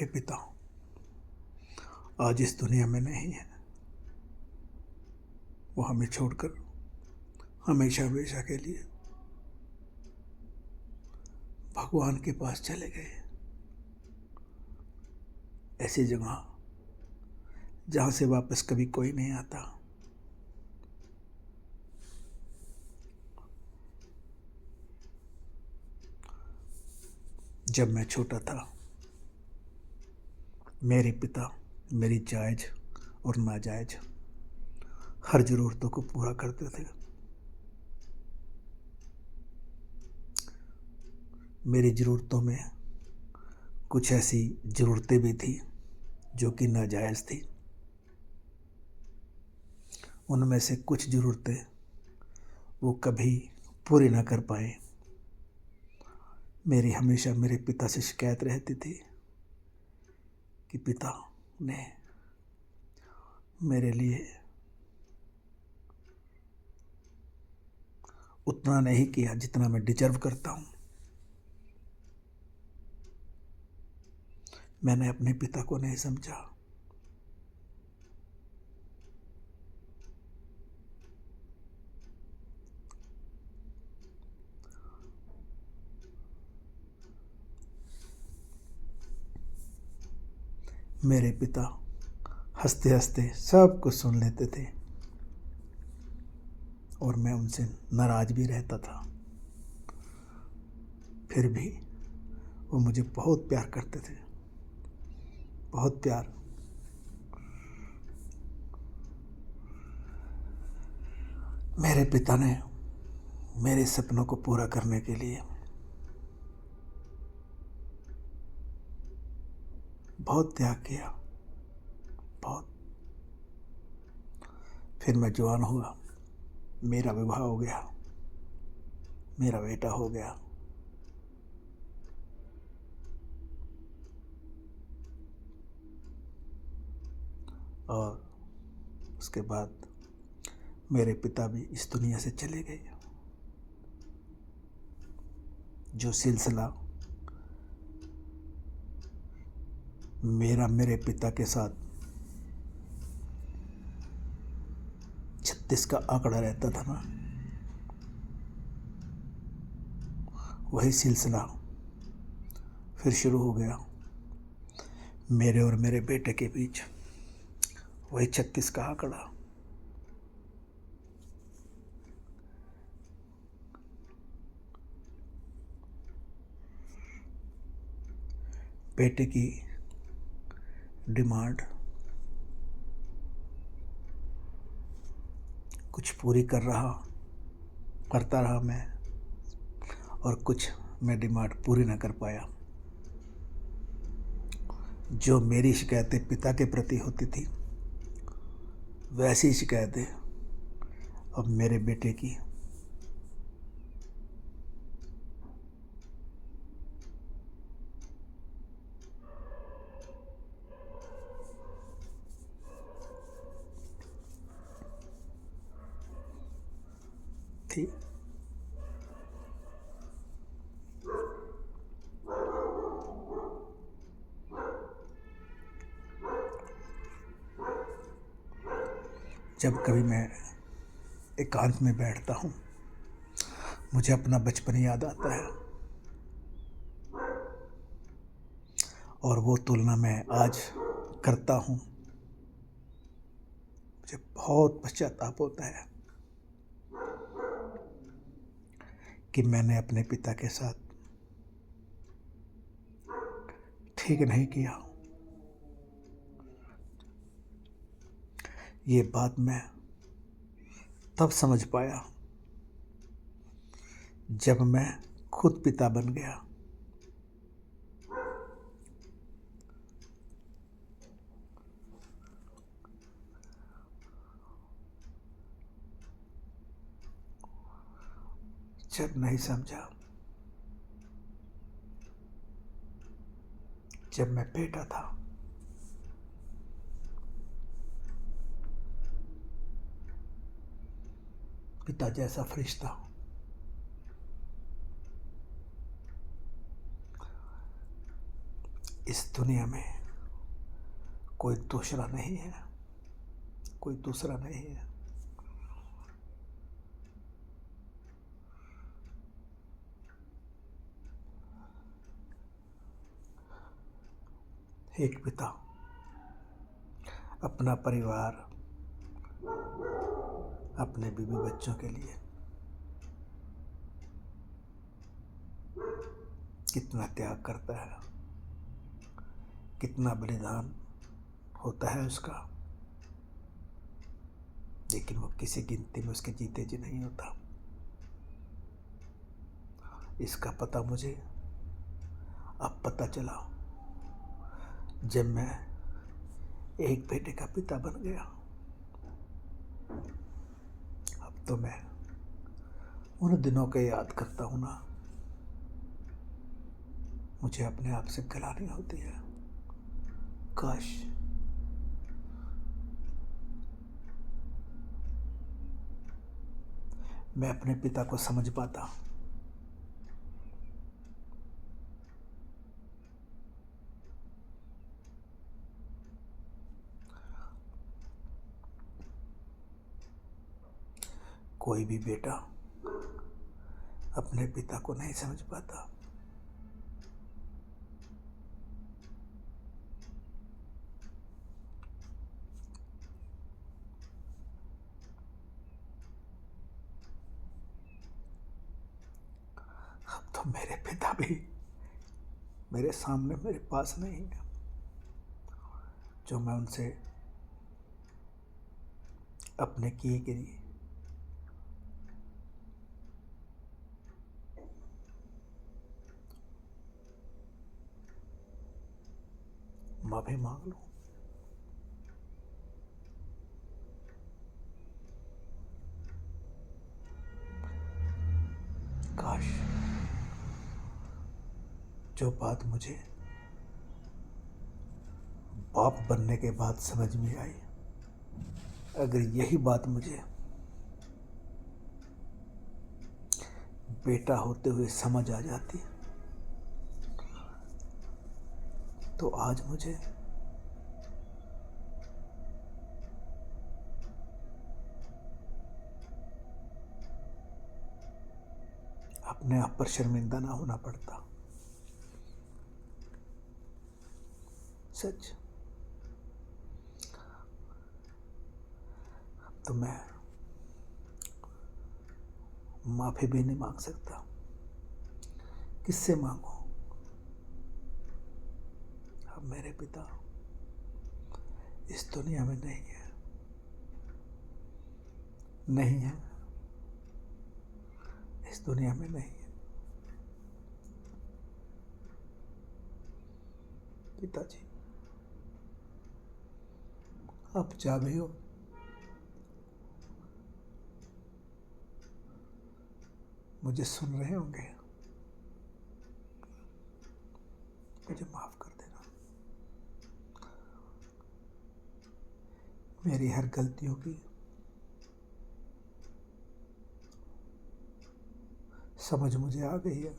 हे पिता, आज इस दुनिया में नहीं है। वो हमें छोड़कर हमेशा हमेशा के लिए भगवान के पास चले गए। ऐसी जगह जहाँ से वापस कभी कोई नहीं आता। जब मैं छोटा था, मेरे पिता मेरी जायज़ और नाजायज़ हर ज़रूरतों को पूरा करते थे। मेरी ज़रूरतों में कुछ ऐसी ज़रूरतें भी थी जो कि नाजायज़ थी। उनमें से कुछ ज़रूरतें वो कभी पूरी ना कर पाए। मेरी हमेशा मेरे पिता से शिकायत रहती थी कि पिता ने मेरे लिए उतना नहीं किया जितना मैं डिजर्व करता हूँ। मैंने अपने पिता को नहीं समझा। मेरे पिता हंसते हंसते सब कुछ सुन लेते थे और मैं उनसे नाराज़ भी रहता था। फिर भी वो मुझे बहुत प्यार करते थे, बहुत प्यार। मेरे पिता ने मेरे सपनों को पूरा करने के लिए बहुत त्याग किया, बहुत। फिर मैं जवान हुआ, मेरा विवाह हो गया, मेरा बेटा हो गया। और उसके बाद मेरे पिता भी इस दुनिया से चले गए। जो सिलसिला मेरा मेरे पिता के साथ 36 का आंकड़ा रहता था ना, वही सिलसिला फिर शुरू हो गया मेरे और मेरे बेटे के बीच। वही 36 का आंकड़ा। बेटे की डिमांड कुछ पूरी करता रहा मैं, और कुछ मैं डिमांड पूरी ना कर पाया। जो मेरी शिकायतें पिता के प्रति होती थी, वैसी शिकायतें अब मेरे बेटे की। थी। जब कभी मैं एकांत में बैठता हूँ, मुझे अपना बचपन याद आता है, और वो तुलना मैं आज करता हूँ। मुझे बहुत पश्चाताप होता है कि मैंने अपने पिता के साथ ठीक नहीं किया। ये बात मैं तब समझ पाया जब मैं खुद पिता बन गया। जब नहीं समझा, जब मैं बेटा था। पिता जैसा फरिश्ता इस दुनिया में कोई दूसरा नहीं है, कोई दूसरा नहीं है। एक पिता अपना परिवार, अपने बीवी बच्चों के लिए कितना त्याग करता है, कितना बलिदान होता है उसका, लेकिन वो किसी गिनती में उसके जीते जी नहीं होता। इसका पता मुझे अब पता चला जब मैं एक बेटे का पिता बन गया। अब तो मैं उन दिनों को याद करता हूँ ना, मुझे अपने आप से गिलानी होती है। काश मैं अपने पिता को समझ पाता। कोई भी बेटा अपने पिता को नहीं समझ पाता। अब तो मेरे पिता भी मेरे सामने, मेरे पास नहीं है, जो मैं उनसे अपने किए के लिए माफी मांग लूं। काश जो बात मुझे बाप बनने के बाद समझ में आई, अगर यही बात मुझे बेटा होते हुए समझ आ जाती तो आज मुझे अपने आप पर शर्मिंदा ना होना पड़ता। सच। अब तो मैं माफी भी नहीं मांग सकता। किससे मांगू? अब मेरे पिता इस दुनिया में नहीं है, नहीं है, इस दुनिया में नहीं है। पिताजी, आप जा भी हो, मुझे सुन रहे होंगे, मुझे माफ कर देना। मेरी हर गलतियों की समझ मुझे आ गई है।